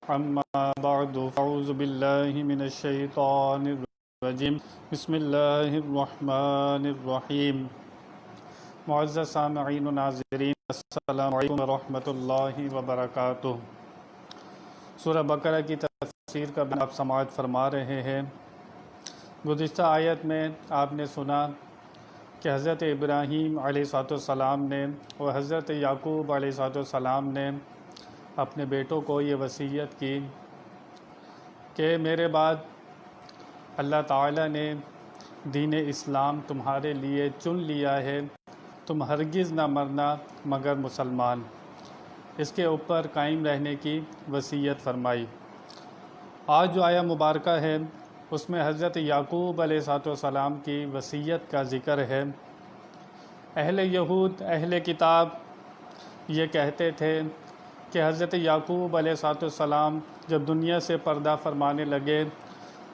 اما بعد فاعوذ باللہ من الشیطان الرجیم بسم اللہ الرحمن الرحیم۔ معزز سامعین و ناظرین، السلام علیکم ورحمۃ اللہ وبرکاتہ۔ سورہ بقرہ کی تفسیر کا آپ سماعت فرما رہے ہیں۔ گزشتہ آیت میں آپ نے سنا کہ حضرت ابراہیم علیہ السلام نے اور حضرت یعقوب علیہ السلام نے اپنے بیٹوں کو یہ وصیت کی کہ میرے بعد اللہ تعالیٰ نے دین اسلام تمہارے لیے چن لیا ہے، تم ہرگز نہ مرنا مگر مسلمان، اس کے اوپر قائم رہنے کی وصیت فرمائی۔ آج جو آیہ مبارکہ ہے اس میں حضرت یعقوب علیہ السلام کی وصیت کا ذکر ہے۔ اہل یہود، اہل کتاب یہ کہتے تھے کہ حضرت یعقوب علیہ السلام جب دنیا سے پردہ فرمانے لگے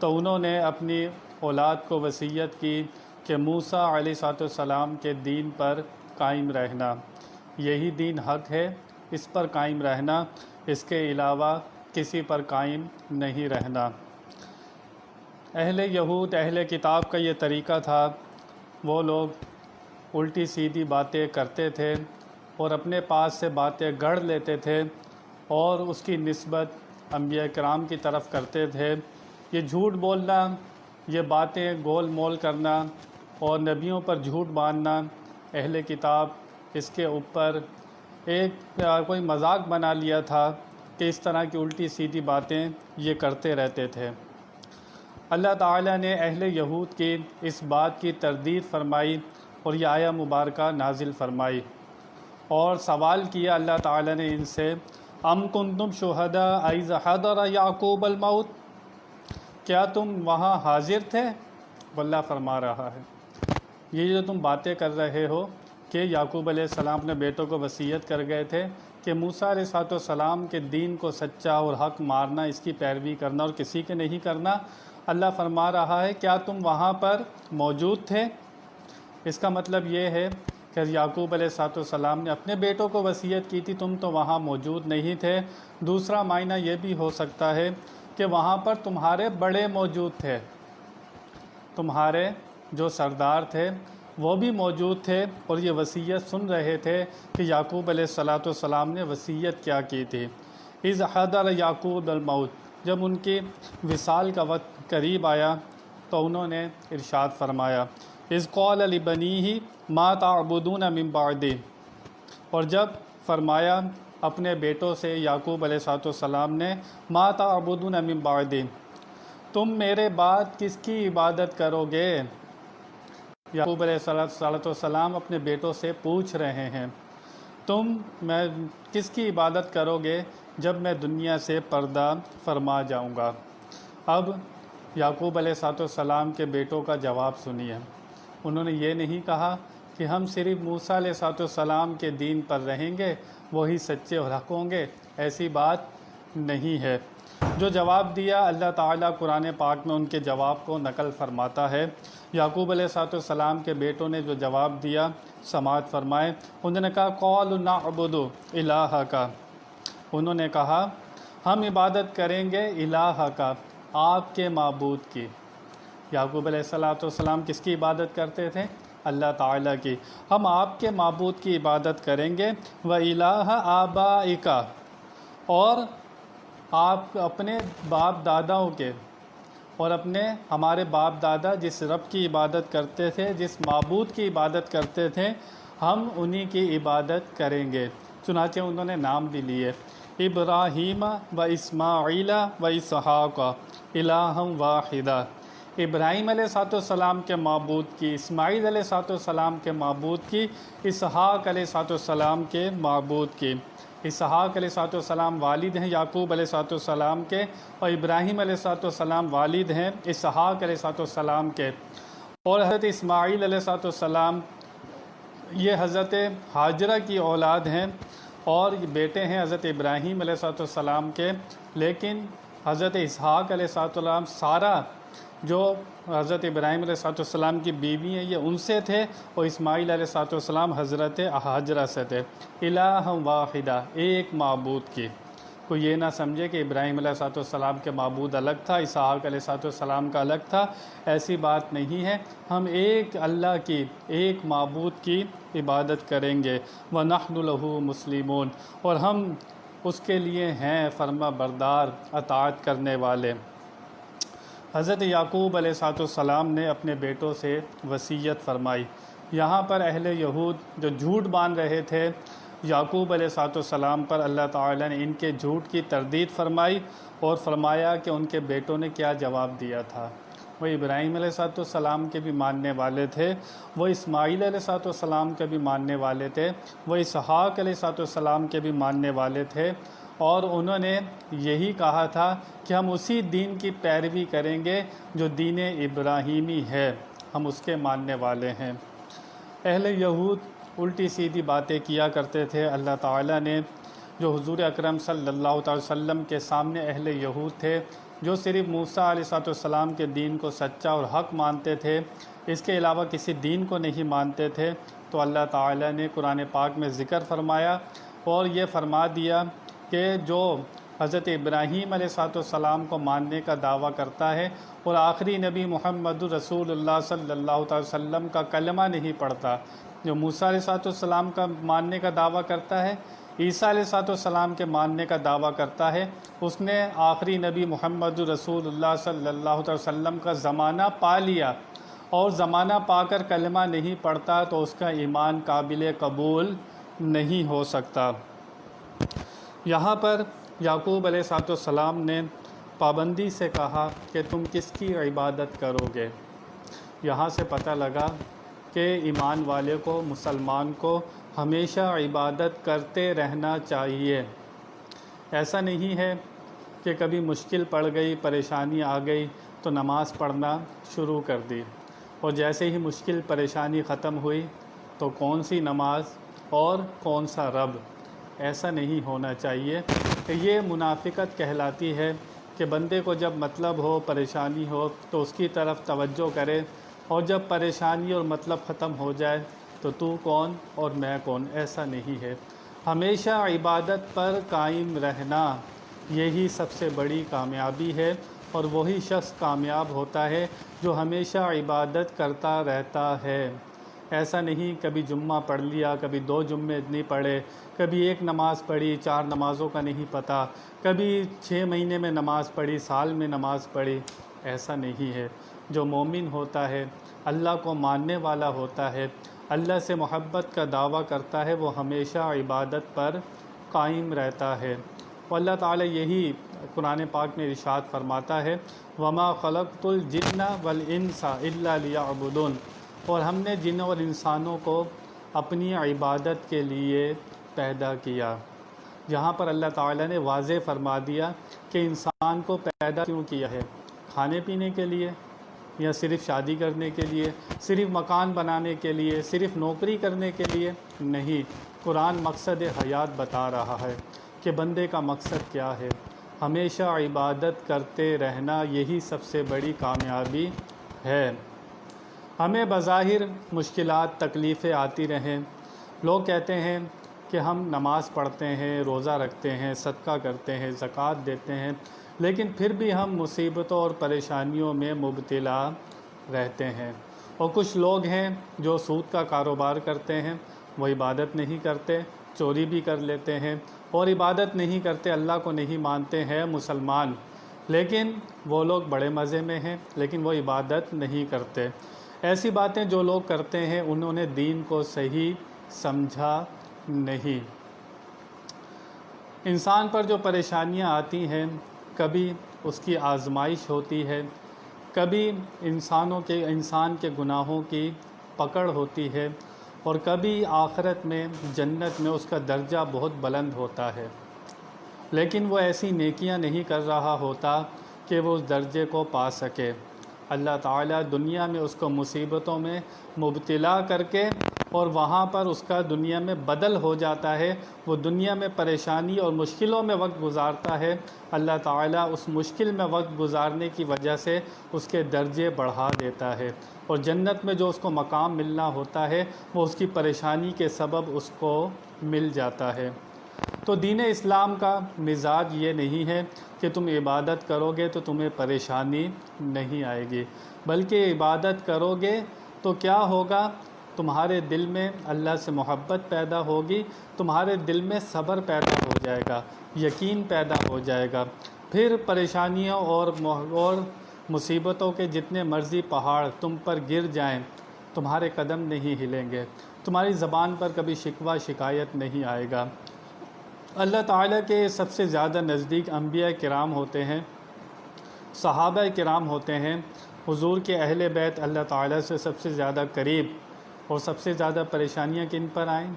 تو انہوں نے اپنی اولاد کو وصیت کی کہ موسیٰ علیہ السلام کے دین پر قائم رہنا، یہی دین حق ہے، اس پر قائم رہنا، اس کے علاوہ کسی پر قائم نہیں رہنا۔ اہل یہود، اہل کتاب کا یہ طریقہ تھا، وہ لوگ الٹی سیدھی باتیں کرتے تھے اور اپنے پاس سے باتیں گڑھ لیتے تھے اور اس کی نسبت انبیاء کرام کی طرف کرتے تھے۔ یہ جھوٹ بولنا، یہ باتیں گول مول کرنا اور نبیوں پر جھوٹ باندھنا، اہل کتاب اس کے اوپر ایک کوئی مذاق بنا لیا تھا کہ اس طرح کی الٹی سیدھی باتیں یہ کرتے رہتے تھے۔ اللہ تعالیٰ نے اہل یہود کی اس بات کی تردید فرمائی اور یہ آیہ مبارکہ نازل فرمائی اور سوال کیا اللہ تعالیٰ نے ان سے، ام کنتم شہداء اذ حضر یعقوب الموت، کیا تم وہاں حاضر تھے؟ اللہ فرما رہا ہے یہ جو تم باتیں کر رہے ہو کہ یعقوب علیہ السلام اپنے بیٹوں کو وصیت کر گئے تھے کہ موسیٰ علیہ السلام کے دین کو سچا اور حق مارنا، اس کی پیروی کرنا اور کسی کے نہیں کرنا۔ اللہ فرما رہا ہے کیا تم وہاں پر موجود تھے؟ اس کا مطلب یہ ہے کہ یعقوب علیہ السلام نے اپنے بیٹوں کو وصیت کی تھی، تم تو وہاں موجود نہیں تھے۔ دوسرا معنی یہ بھی ہو سکتا ہے کہ وہاں پر تمہارے بڑے موجود تھے، تمہارے جو سردار تھے وہ بھی موجود تھے اور یہ وصیت سن رہے تھے کہ یعقوب علیہ السلام نے وصیت کیا کی تھی۔ اذ حضر یعقوب الموت، جب ان کی وصال کا وقت قریب آیا تو انہوں نے ارشاد فرمایا، اذ قال لبنیہ ما تعبدون من بعدی، اور جب فرمایا اپنے بیٹوں سے یعقوب علیہ السلام نے، ما تعبدون من بعدی، تم میرے بعد کس کی عبادت کرو گے؟ یعقوب علیہ السلام اپنے بیٹوں سے پوچھ رہے ہیں تم میں کس کی عبادت کرو گے جب میں دنیا سے پردہ فرما جاؤں گا؟ اب یعقوب علیہ السلام کے بیٹوں کا جواب سنیے۔ انہوں نے یہ نہیں کہا کہ ہم صرف موسیٰ علیہ السلام کے دین پر رہیں گے، وہی سچے اور حق ہوں گے، ایسی بات نہیں ہے۔ جو جواب دیا اللہ تعالیٰ قرآن پاک میں ان کے جواب کو نقل فرماتا ہے۔ یعقوب علیہ السلام کے بیٹوں نے جو جواب دیا سماعت فرمائے۔ انہوں نے کہا قالوا نعبد الہک، انہوں نے کہا ہم عبادت کریں گے الہک، آپ کے معبود کی۔ یعقوب علیہ السلام کس کی عبادت کرتے تھے؟ اللہ تعالیٰ کی۔ ہم آپ کے معبود کی عبادت کریں گے، وَإِلَٰهَ آبَائِكَ، اور آپ اپنے باپ داداؤں کے، اور ہمارے باپ دادا جس رب کی عبادت کرتے تھے، جس معبود کی عبادت کرتے تھے، ہم انہی کی عبادت کریں گے۔ چنانچہ انہوں نے نام بھی لیے، ابراہیم و اسماعیل و اسحاق الہا واحدا، ابراہیم علیہ السلام کے معبود کی، اسماعیل علیہ السلام کے معبود کی، اسحاق علیہ السلام کے معبود کی۔ اسحاق علیہ السلام والد ہیں یعقوب علیہ السلام کے، اور ابراہیم علیہ السلام والد ہیں اسحاق علیہ السلام کے، اور حضرت اسماعیل علیہ السلام یہ حضرت ہاجرہ کی اولاد ہیں اور بیٹے ہیں حضرت ابراہیم علیہ السلام کے۔ لیکن حضرت اسحاق علیہ السلام سارہ جو حضرت ابراہیم علیہ السلام کی بیوی ہیں یہ ان سے تھے، اور اسماعیل علیہ السلام حضرت ہاجرہ سے تھے۔ الہ واحدہ، ایک معبود کی۔ کوئی یہ نہ سمجھے کہ ابراہیم علیہ السلام کے معبود الگ تھا، اسحاق علیہ السلام کا الگ تھا، ایسی بات نہیں ہے۔ ہم ایک اللہ کی، ایک معبود کی عبادت کریں گے۔ وَنَحْنُ لَهُ مُسْلِمُونَ، اور ہم اس کے لیے ہیں فرما بردار، اطاعت کرنے والے۔ حضرت یعقوب علیہ السلام نے اپنے بیٹوں سے وصیت فرمائی۔ یہاں پر اہل یہود جو جھوٹ باندھ رہے تھے یعقوب علیہ السلام پر، اللہ تعالیٰ نے ان کے جھوٹ کی تردید فرمائی اور فرمایا کہ ان کے بیٹوں نے کیا جواب دیا تھا۔ وہ ابراہیم علیہ السلام کے بھی ماننے والے تھے، وہ اسماعیل علیہ السلام کے بھی ماننے والے تھے، وہ اسحاق علیہ السلام کے بھی ماننے والے تھے، اور انہوں نے یہی کہا تھا کہ ہم اسی دین کی پیروی کریں گے جو دین ابراہیمی ہے، ہم اس کے ماننے والے ہیں۔ اہل یہود الٹی سیدھی باتیں کیا کرتے تھے۔ اللہ تعالیٰ نے جو حضور اکرم صلی اللہ تعالی وسلم کے سامنے اہل یہود تھے جو صرف موسیٰ علیہ السلام کے دین کو سچا اور حق مانتے تھے، اس کے علاوہ کسی دین کو نہیں مانتے تھے، تو اللہ تعالیٰ نے قرآن پاک میں ذکر فرمایا اور یہ فرما دیا کہ جو حضرت ابراہیم علیہ السلام کو ماننے کا دعویٰ کرتا ہے اور آخری نبی محمد رسول اللہ صلی اللہ علیہ وسلم کا کلمہ نہیں پڑھتا، جو موسیٰ علیہ السلام کا ماننے کا دعویٰ کرتا ہے، عیسیٰ علیہ السلام کے ماننے کا دعویٰ کرتا ہے، اس نے آخری نبی محمد رسول اللہ صلی اللہ علیہ وسلم کا زمانہ پا لیا اور زمانہ پا کر کلمہ نہیں پڑھتا تو اس کا ایمان قابل قبول نہیں ہو سکتا۔ یہاں پر یعقوب علیہ السلام نے پابندی سے کہا کہ تم کس کی عبادت کرو گے۔ یہاں سے پتہ لگا کہ ایمان والے کو، مسلمان کو ہمیشہ عبادت کرتے رہنا چاہیے۔ ایسا نہیں ہے کہ کبھی مشکل پڑ گئی، پریشانی آ گئی تو نماز پڑھنا شروع کر دی، اور جیسے ہی مشکل پریشانی ختم ہوئی تو کون سی نماز اور کون سا رب، ایسا نہیں ہونا چاہیے۔ کہ یہ منافقت کہلاتی ہے کہ بندے کو جب مطلب ہو، پریشانی ہو تو اس کی طرف توجہ کرے، اور جب پریشانی اور مطلب ختم ہو جائے تو کون اور میں کون، ایسا نہیں ہے۔ ہمیشہ عبادت پر قائم رہنا یہی سب سے بڑی کامیابی ہے، اور وہی شخص کامیاب ہوتا ہے جو ہمیشہ عبادت کرتا رہتا ہے۔ ایسا نہیں کبھی جمعہ پڑھ لیا، کبھی 2 جمعے نہیں پڑھے، کبھی 1 نماز پڑھی، 4 نمازوں کا نہیں پتہ، کبھی 6 مہینے میں نماز پڑھی، سال میں نماز پڑھی، ایسا نہیں ہے۔ جو مومن ہوتا ہے، اللہ کو ماننے والا ہوتا ہے، اللہ سے محبت کا دعویٰ کرتا ہے، وہ ہمیشہ عبادت پر قائم رہتا ہے۔ اور اللہ تعالیٰ یہی قرآن پاک میں ارشاد فرماتا ہے وَمَا خَلَقْتُ الْجِنَّ وَالْإِنسَ إِلَّا لِيَعْبُدُونَ، اور ہم نے جنوں اور انسانوں کو اپنی عبادت کے لیے پیدا کیا۔ جہاں پر اللہ تعالیٰ نے واضح فرما دیا کہ انسان کو پیدا کیوں کیا ہے، کھانے پینے کے لیے یا صرف شادی کرنے کے لیے، صرف مکان بنانے کے لیے، صرف نوکری کرنے کے لیے نہیں۔ قرآن مقصد حیات بتا رہا ہے کہ بندے کا مقصد کیا ہے، ہمیشہ عبادت کرتے رہنا یہی سب سے بڑی کامیابی ہے۔ ہمیں بظاہر مشکلات، تکلیفیں آتی رہیں، لوگ کہتے ہیں کہ ہم نماز پڑھتے ہیں، روزہ رکھتے ہیں، صدقہ کرتے ہیں، زکوٰۃ دیتے ہیں، لیکن پھر بھی ہم مصیبتوں اور پریشانیوں میں مبتلا رہتے ہیں۔ اور کچھ لوگ ہیں جو سود کا کاروبار کرتے ہیں، وہ عبادت نہیں کرتے، چوری بھی کر لیتے ہیں اور عبادت نہیں کرتے، اللہ کو نہیں مانتے ہیں، مسلمان، لیکن وہ لوگ بڑے مزے میں ہیں، لیکن وہ عبادت نہیں کرتے۔ ایسی باتیں جو لوگ کرتے ہیں انہوں نے دین کو صحیح سمجھا نہیں۔ انسان پر جو پریشانیاں آتی ہیں، کبھی اس کی آزمائش ہوتی ہے، کبھی انسان کے گناہوں کی پکڑ ہوتی ہے، اور کبھی آخرت میں جنت میں اس کا درجہ بہت بلند ہوتا ہے، لیکن وہ ایسی نیکیاں نہیں کر رہا ہوتا کہ وہ اس درجے کو پا سکے۔ اللہ تعالیٰ دنیا میں اس کو مصیبتوں میں مبتلا کر کے اور وہاں پر اس کا دنیا میں بدل ہو جاتا ہے، وہ دنیا میں پریشانی اور مشکلوں میں وقت گزارتا ہے، اللہ تعالیٰ اس مشکل میں وقت گزارنے کی وجہ سے اس کے درجے بڑھا دیتا ہے، اور جنت میں جو اس کو مقام ملنا ہوتا ہے وہ اس کی پریشانی کے سبب اس کو مل جاتا ہے۔ تو دین اسلام کا مزاج یہ نہیں ہے کہ تم عبادت کرو گے تو تمہیں پریشانی نہیں آئے گی، بلکہ عبادت کرو گے تو کیا ہوگا، تمہارے دل میں اللہ سے محبت پیدا ہوگی، تمہارے دل میں صبر پیدا ہو جائے گا، یقین پیدا ہو جائے گا، پھر پریشانیوں اور مصیبتوں کے جتنے مرضی پہاڑ تم پر گر جائیں تمہارے قدم نہیں ہلیں گے، تمہاری زبان پر کبھی شکوہ شکایت نہیں آئے گا۔ اللہ تعالیٰ کے سب سے زیادہ نزدیک انبیاء کرام ہوتے ہیں، صحابہ کرام ہوتے ہیں، حضور کے اہل بیت اللہ تعالیٰ سے سب سے زیادہ قریب، اور سب سے زیادہ پریشانیاں کن پر آئیں؟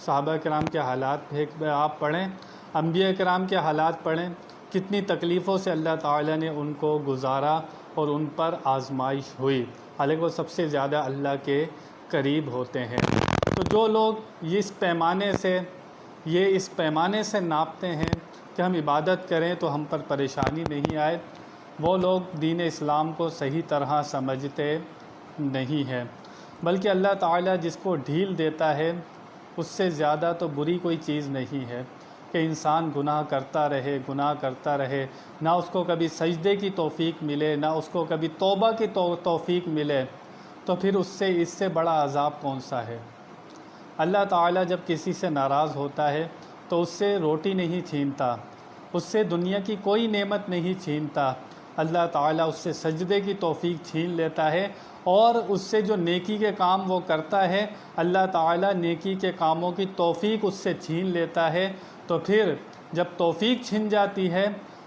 صحابہ کرام کے حالات آپ پڑھیں، انبیاء کرام کے حالات پڑھیں، کتنی تکلیفوں سے اللہ تعالیٰ نے ان کو گزارا اور ان پر آزمائش ہوئی، حالانکہ وہ سب سے زیادہ اللہ کے قریب ہوتے ہیں۔ تو جو لوگ اس پیمانے سے ناپتے ہیں کہ ہم عبادت کریں تو ہم پر پریشانی نہیں آئے، وہ لوگ دین اسلام کو صحیح طرح سمجھتے نہیں ہیں، بلکہ اللہ تعالیٰ جس کو ڈھیل دیتا ہے اس سے زیادہ تو بری کوئی چیز نہیں ہے کہ انسان گناہ کرتا رہے، نہ اس کو کبھی سجدے کی توفیق ملے، نہ اس کو کبھی توبہ کی توفیق ملے، تو پھر اس سے بڑا عذاب کون سا ہے؟ اللہ تعالیٰ جب کسی سے ناراض ہوتا ہے تو اس سے روٹی نہیں چھینتا، اس سے دنیا کی کوئی نعمت نہیں چھینتا، اللہ تعالیٰ اس سے سجدے کی توفیق چھین لیتا ہے، اور اس سے جو نیکی کے کام وہ کرتا ہے اللہ تعالیٰ نیکی کے کاموں کی توفیق اس سے چھین لیتا ہے۔ تو پھر جب توفیق چھن جاتی ہے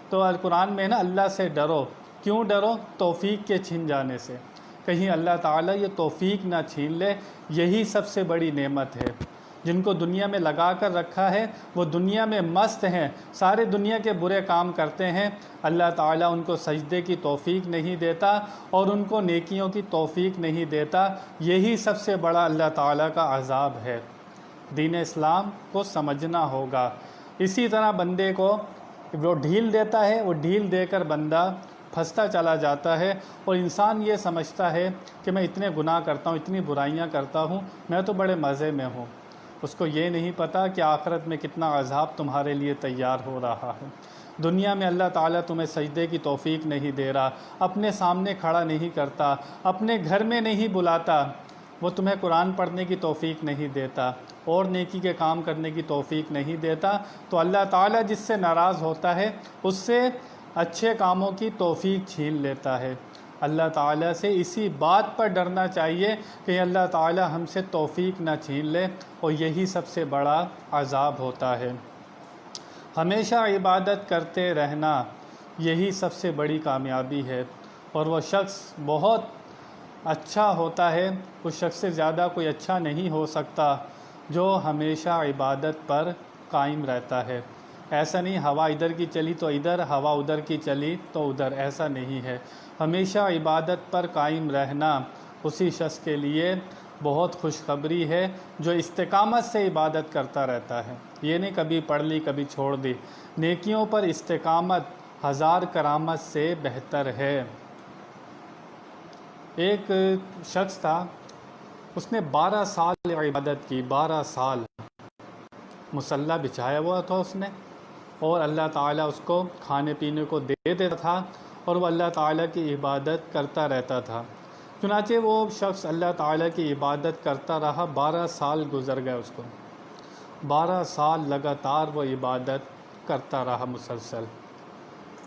تو قرآن میں نا اللہ سے ڈرو، کیوں ڈرو؟ توفیق کے چھن جانے سے، کہیں اللہ تعالیٰ یہ توفیق نہ چھین لے، یہی سب سے بڑی نعمت ہے۔ جن کو دنیا میں لگا کر رکھا ہے وہ دنیا میں مست ہیں، سارے دنیا کے برے کام کرتے ہیں، اللہ تعالیٰ ان کو سجدے کی توفیق نہیں دیتا اور ان کو نیکیوں کی توفیق نہیں دیتا، یہی سب سے بڑا اللہ تعالیٰ کا عذاب ہے۔ دین اسلام کو سمجھنا ہوگا۔ اسی طرح بندے کو وہ ڈھیل دیتا ہے، وہ ڈھیل دے کر بندہ پھنستا چلا جاتا ہے، اور انسان یہ سمجھتا ہے کہ میں اتنے گناہ کرتا ہوں، اتنی برائیاں کرتا ہوں، میں تو بڑے مزے میں ہوں۔ اس کو یہ نہیں پتہ کہ آخرت میں کتنا عذاب تمہارے لیے تیار ہو رہا ہے۔ دنیا میں اللہ تعالیٰ تمہیں سجدے کی توفیق نہیں دے رہا، اپنے سامنے کھڑا نہیں کرتا، اپنے گھر میں نہیں بلاتا، وہ تمہیں قرآن پڑھنے کی توفیق نہیں دیتا اور نیکی کے کام کرنے کی توفیق نہیں دیتا، تو اللہ تعالیٰ جس سے ناراض ہوتا ہے اس سے اچھے کاموں کی توفیق چھین لیتا ہے۔ اللہ تعالیٰ سے اسی بات پر ڈرنا چاہیے کہ اللہ تعالیٰ ہم سے توفیق نہ چھین لے، اور یہی سب سے بڑا عذاب ہوتا ہے۔ ہمیشہ عبادت کرتے رہنا یہی سب سے بڑی کامیابی ہے، اور وہ شخص بہت اچھا ہوتا ہے، اس شخص سے زیادہ کوئی اچھا نہیں ہو سکتا جو ہمیشہ عبادت پر قائم رہتا ہے۔ ایسا نہیں ہوا ادھر کی چلی تو ادھر، ہوا ادھر کی چلی تو ادھر، ایسا نہیں ہے۔ ہمیشہ عبادت پر قائم رہنا اسی شخص کے لیے بہت خوشخبری ہے جو استقامت سے عبادت کرتا رہتا ہے، یہ نہیں کبھی پڑھ لی کبھی چھوڑ دی۔ نیکیوں پر استقامت 1000 کرامت سے بہتر ہے۔ ایک شخص تھا، اس نے 12 سال عبادت کی، 12 سال مصلی بچھایا ہوا تھا اس نے، اور اللہ تعالیٰ اس کو کھانے پینے کو دے دیتا تھا، اور وہ اللہ تعالیٰ کی عبادت کرتا رہتا تھا۔ چنانچہ وہ شخص اللہ تعالیٰ کی عبادت کرتا رہا، 12 سال گزر گئے اس کو، 12 سال لگاتار وہ عبادت کرتا رہا مسلسل۔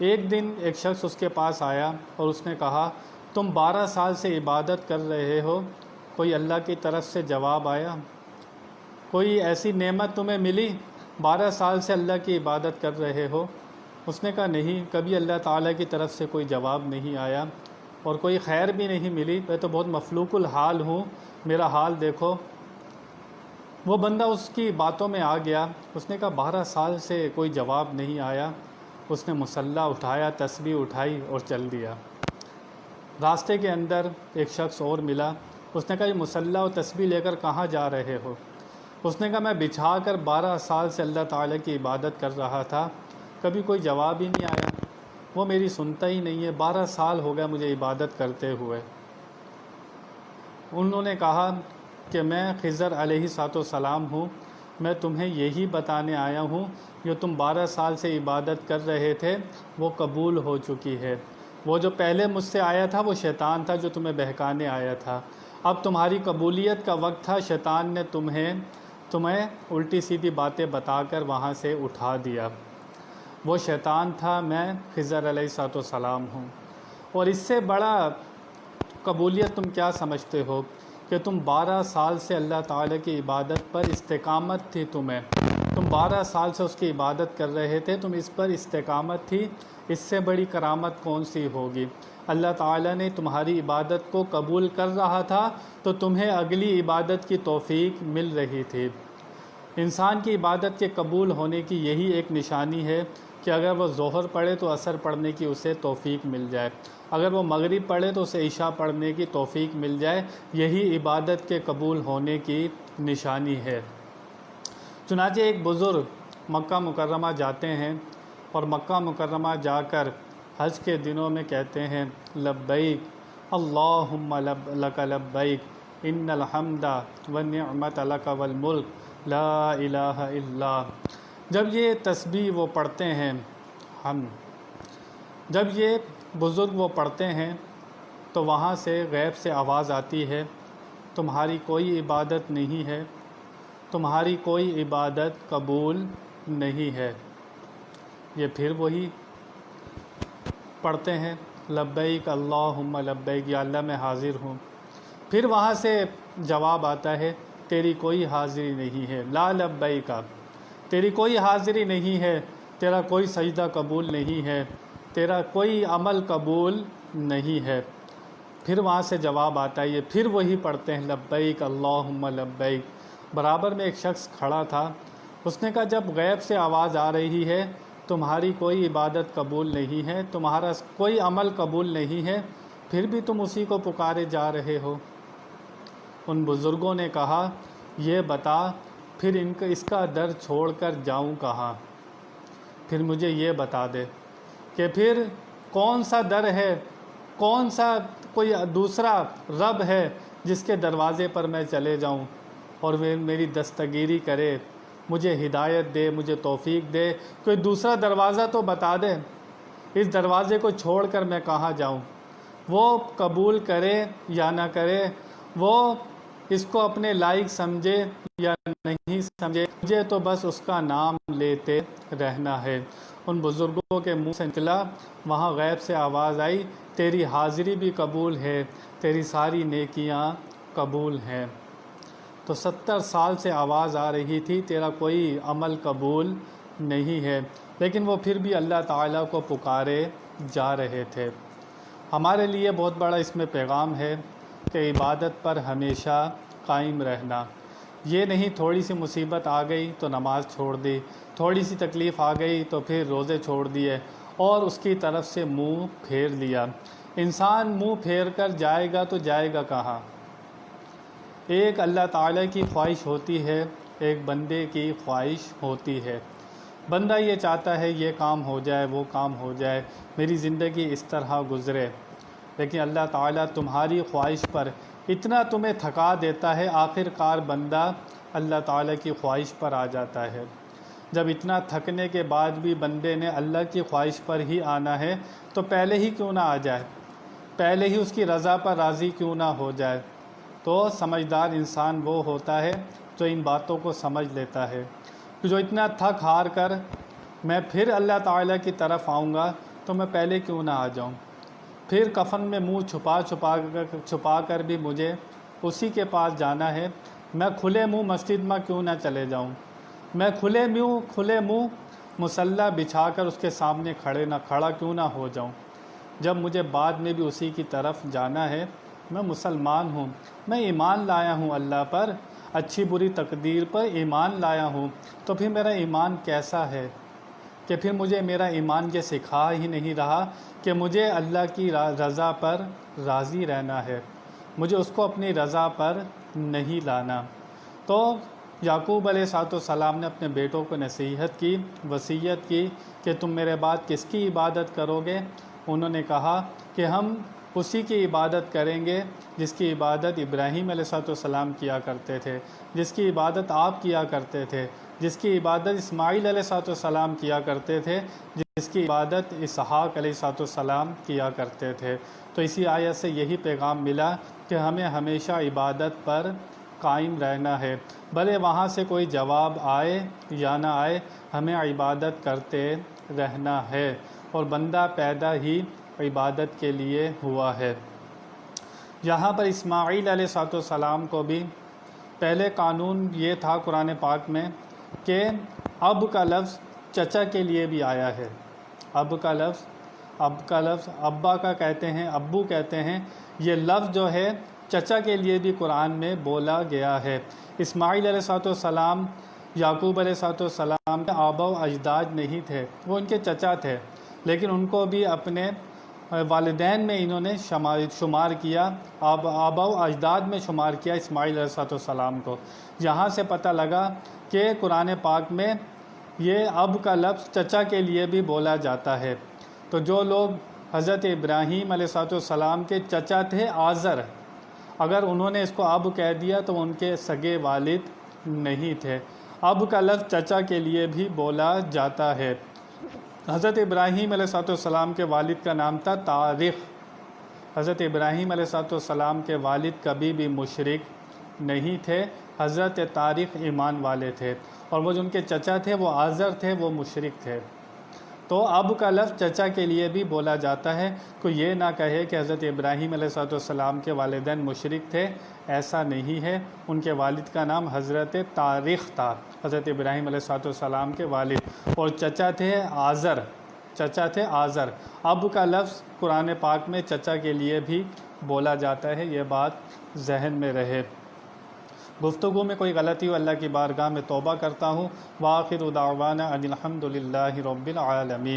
ایک دن ایک شخص اس کے پاس آیا اور اس نے کہا، تم 12 سال سے عبادت کر رہے ہو، کوئی اللہ کی طرف سے جواب آیا؟ کوئی ایسی نعمت تمہیں ملی؟ 12 سال سے اللہ کی عبادت کر رہے ہو۔ اس نے کہا نہیں، کبھی اللہ تعالیٰ کی طرف سے کوئی جواب نہیں آیا اور کوئی خیر بھی نہیں ملی، میں تو بہت مفلوق الحال ہوں، میرا حال دیکھو۔ وہ بندہ اس کی باتوں میں آ گیا، اس نے کہا 12 سال سے کوئی جواب نہیں آیا۔ اس نے مصلی اٹھایا، تسبیح اٹھائی اور چل دیا۔ راستے کے اندر ایک شخص اور ملا، اس نے کہا یہ مصلی و تسبیح لے کر کہاں جا رہے ہو؟ اس نے کہا میں بچھا کر 12 سال سے اللہ تعالیٰ کی عبادت کر رہا تھا، کبھی کوئی جواب ہی نہیں آیا، وہ میری سنتا ہی نہیں ہے، 12 سال ہو گیا مجھے عبادت کرتے ہوئے۔ انہوں نے کہا کہ میں خضر علیہ السلام ہوں، میں تمہیں یہی بتانے آیا ہوں، جو تم 12 سال سے عبادت کر رہے تھے وہ قبول ہو چکی ہے۔ وہ جو پہلے مجھ سے آیا تھا وہ شیطان تھا جو تمہیں بہکانے آیا تھا۔ اب تمہاری قبولیت کا وقت تھا، شیطان نے تمہیں الٹی سیدھی باتیں بتا کر وہاں سے اٹھا دیا۔ وہ شیطان تھا، میں خضر علیہ السلام ہوں۔ اور اس سے بڑا قبولیت تم کیا سمجھتے ہو کہ تم 12 سال سے اللہ تعالیٰ کی عبادت پر استقامت تھی، تم 12 سال سے اس کی عبادت کر رہے تھے، تم اس پر استقامت تھی۔ اس سے بڑی کرامت کون سی ہوگی؟ اللہ تعالیٰ نے تمہاری عبادت کو قبول کر رہا تھا تو تمہیں اگلی عبادت کی توفیق مل رہی تھی۔ انسان کی عبادت کے قبول ہونے کی یہی ایک نشانی ہے کہ اگر وہ ظہر پڑھے تو عصر پڑھنے کی اسے توفیق مل جائے، اگر وہ مغرب پڑھے تو اسے عشاء پڑھنے کی توفیق مل جائے۔ یہی عبادت کے قبول ہونے کی نشانی ہے۔ چنانچہ ایک بزرگ مکہ مکرمہ جاتے ہیں اور مکہ مکرمہ جا کر حج کے دنوں میں کہتے ہیں لبیک اللہم لک لبیک ان الحمد والنعمت لک والملک لا الہ الا۔ جب یہ تسبیح وہ پڑھتے ہیں، جب یہ بزرگ وہ پڑھتے ہیں تو وہاں سے غیب سے آواز آتی ہے، تمہاری کوئی عبادت نہیں ہے، تمہاری کوئی عبادت قبول نہیں ہے۔ یہ پھر وہی پڑھتے ہیں لبیک اللہم لبیک، یا اللہ میں حاضر ہوں۔ پھر وہاں سے جواب آتا ہے تیری کوئی حاضری نہیں ہے، لا لبیک، تیری کوئی حاضری نہیں ہے، تیرا کوئی سجدہ قبول نہیں ہے، تیرا کوئی عمل قبول نہیں ہے۔ پھر وہاں سے جواب آتا ہے، یہ پھر وہی پڑھتے ہیں لبیک اللہم لبیک۔ برابر میں ایک شخص کھڑا تھا، اس نے کہا جب غیب سے آواز آ رہی ہے تمہاری کوئی عبادت قبول نہیں ہے، تمہارا کوئی عمل قبول نہیں ہے، پھر بھی تم اسی کو پکارے جا رہے ہو۔ ان بزرگوں نے کہا یہ بتا پھر اس کا در چھوڑ کر جاؤں کہاں؟ پھر مجھے یہ بتا دے کہ پھر کون سا در ہے، کون سا کوئی دوسرا رب ہے جس کے دروازے پر میں چلے جاؤں اور وہ میری دستگیری کرے، مجھے ہدایت دے، مجھے توفیق دے، کوئی دوسرا دروازہ تو بتا دے، اس دروازے کو چھوڑ کر میں کہاں جاؤں؟ وہ قبول کرے یا نہ کرے، وہ اس کو اپنے لائق سمجھے یا نہیں سمجھے، مجھے تو بس اس کا نام لیتے رہنا ہے۔ ان بزرگوں کے منہ سے نکلا، وہاں غیب سے آواز آئی تیری حاضری بھی قبول ہے، تیری ساری نیکیاں قبول ہیں۔ تو 70 سال سے آواز آ رہی تھی تیرا کوئی عمل قبول نہیں ہے، لیکن وہ پھر بھی اللہ تعالیٰ کو پکارے جا رہے تھے۔ ہمارے لیے بہت بڑا اس میں پیغام ہے کہ عبادت پر ہمیشہ قائم رہنا، یہ نہیں تھوڑی سی مصیبت آ گئی تو نماز چھوڑ دی، تھوڑی سی تکلیف آ گئی تو پھر روزے چھوڑ دیے اور اس کی طرف سے منہ پھیر لیا۔ انسان منہ پھیر کر جائے گا تو جائے گا کہاں؟ ایک اللہ تعالیٰ کی خواہش ہوتی ہے، ایک بندے کی خواہش ہوتی ہے۔ بندہ یہ چاہتا ہے یہ کام ہو جائے، وہ کام ہو جائے، میری زندگی اس طرح گزرے، لیکن اللہ تعالیٰ تمہاری خواہش پر اتنا تمہیں تھکا دیتا ہے، آخر کار بندہ اللہ تعالیٰ کی خواہش پر آ جاتا ہے۔ جب اتنا تھکنے کے بعد بھی بندے نے اللہ کی خواہش پر ہی آنا ہے تو پہلے ہی کیوں نہ آ جائے، پہلے ہی اس کی رضا پر راضی کیوں نہ ہو جائے۔ تو سمجھدار انسان وہ ہوتا ہے جو ان باتوں کو سمجھ لیتا ہے، جو اتنا تھک ہار کر میں پھر اللہ تعالیٰ کی طرف آؤں گا تو میں پہلے کیوں نہ آ جاؤں، پھر کفن میں منہ چھپا کر بھی مجھے اسی کے پاس جانا ہے، میں کھلے منہ مسجد میں کیوں نہ چلے جاؤں، میں کھلے منہ مصلی بچھا کر اس کے سامنے کھڑا کیوں نہ ہو جاؤں، جب مجھے بعد میں بھی اسی کی طرف جانا ہے۔ میں مسلمان ہوں، میں ایمان لایا ہوں اللہ پر، اچھی بری تقدیر پر ایمان لایا ہوں، تو پھر میرا ایمان کیسا ہے کہ پھر مجھے میرا ایمان یہ سکھا ہی نہیں رہا کہ مجھے اللہ کی رضا پر راضی رہنا ہے، مجھے اس کو اپنی رضا پر نہیں لانا۔ تو یعقوب علیہ السلام نے اپنے بیٹوں کو نصیحت کی، وصیت کی کہ تم میرے بعد کس کی عبادت کرو گے؟ انہوں نے کہا کہ ہم اسی کی عبادت کریں گے جس کی عبادت ابراہیم علیہ السلام کیا کرتے تھے، جس کی عبادت آپ کیا کرتے تھے، جس کی عبادت اسماعیل علیہ السلام کیا کرتے تھے، جس کی عبادت اسحاق علیہ السلام کیا کرتے تھے۔ تو اسی آیت سے یہی پیغام ملا کہ ہمیں ہمیشہ عبادت پر قائم رہنا ہے، بھلے وہاں سے کوئی جواب آئے یا نہ آئے، ہمیں عبادت کرتے رہنا ہے، اور بندہ پیدا ہی عبادت کے لیے ہوا ہے۔ یہاں پر اسماعیل علیہ السلام کو بھی پہلے قانون یہ تھا قرآن پاک میں کہ اب کا لفظ چچا کے لیے بھی آیا ہے۔ اب کا لفظ ابا کا کہتے ہیں، ابو کہتے ہیں، یہ لفظ جو ہے چچا کے لیے بھی قرآن میں بولا گیا ہے۔ اسماعیل علیہ السلام یعقوب علیہ السلام کے آبا و اجداد نہیں تھے، وہ ان کے چچا تھے، لیکن ان کو بھی اپنے والدین میں انہوں نے شمار کیا، آبا و اجداد میں شمار کیا اسماعیل علیہ السلام کو۔ یہاں سے پتہ لگا کہ قرآن پاک میں یہ اب کا لفظ چچا کے لیے بھی بولا جاتا ہے۔ تو جو لوگ حضرت ابراہیم علیہ السلام کے چچا تھے آزر، اگر انہوں نے اس کو اب کہہ دیا تو ان کے سگے والد نہیں تھے۔ اب کا لفظ چچا کے لیے بھی بولا جاتا ہے۔ حضرت ابراہیم علیہ السلام کے والد کا نام تھا طارق۔ حضرت ابراہیم علیہ السلام کے والد کبھی بھی مشرک نہیں تھے، حضرت طارق ایمان والے تھے، اور وہ جو ان کے چچا تھے وہ آزر تھے، وہ مشرک تھے۔ تو اب کا لفظ چچا کے لیے بھی بولا جاتا ہے، کوئی یہ نہ کہے کہ حضرت ابراہیم علیہ السلام کے والدین مشرک تھے، ایسا نہیں ہے۔ ان کے والد کا نام حضرت طارق تھا، حضرت ابراہیم علیہ السلام کے والد، اور چچا تھے آزر۔ اب کا لفظ قرآن پاک میں چچا کے لیے بھی بولا جاتا ہے، یہ بات ذہن میں رہے۔ گفتگو میں کوئی غلطی ہو اللہ کی بارگاہ میں توبہ کرتا ہوں۔ وآخر دعوانا ان الحمد للہ رب العالمین۔